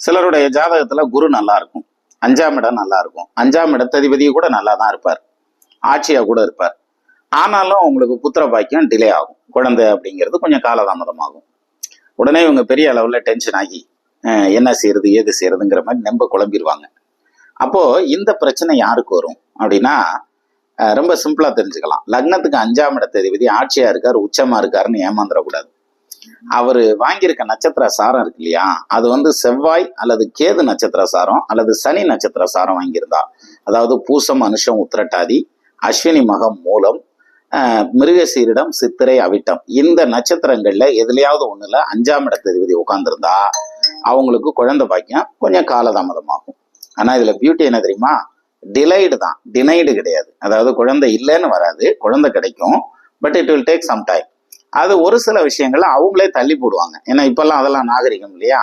சிலருடைய ஜாதகத்துல குரு நல்லா இருக்கும், 5ஆம் இடம் நல்லா இருக்கும், 5ஆம் இடத்ததிபதி கூட நல்லா தான் இருப்பார், ஆட்சியா கூட இருப்பார். ஆனாலும் உங்களுக்கு புத்திர பாக்கியம் டிலே ஆகும், குழந்தை அப்படிங்கிறது கொஞ்சம் காலதாமதமாகும். உடனே இவங்க பெரிய அளவுல டென்ஷன் ஆகி என்ன செய்யறது ஏது செய்யறதுங்கிற மாதிரி நம்ப குழம்பிடுவாங்க. அப்போ இந்த பிரச்சனை யாருக்கு வரும் அப்படின்னா, ரொம்ப சிம்பிளா தெரிஞ்சுக்கலாம். லக்னத்துக்கு 5ஆம் இடத்ததிபதி ஆட்சியா இருக்காரு, உச்சமா இருக்காருன்னு ஏமாந்துடக்கூடாது. அவரு வாங்கியிருக்க நட்சத்திர சாரம் இருக்கு இல்லையா, அது செவ்வாய் அல்லது கேது நட்சத்திர சாரம் அல்லது சனி நட்சத்திர சாரம் வாங்கியிருந்தா, அதாவது பூசம் அனுஷம் உத்திரட்டாதி அஸ்வினி மகம் மூலம் மிருகசீரிடம் சித்திரை அவிட்டம் இந்த நட்சத்திரங்கள்ல எதுலையாவது ஒண்ணுல 5ஆம் இடத்ததிபதி உட்கார்ந்துருந்தா அவங்களுக்கு குழந்தை பாக்கியம் கொஞ்சம் காலதாமதமாகும். ஆனா இதுல பியூட்டி என்ன தெரியுமா, டிலைடு தான், டினைடு கிடையாது. அதாவது குழந்தை இல்லைன்னு வராது, குழந்தை கிடைக்கும், but it will take some time. அது ஒரு சில விஷயங்கள்ல அவங்களே தள்ளி போடுவாங்க. ஏன்னா இப்பெல்லாம் அதெல்லாம் நாகரிகம் இல்லையா.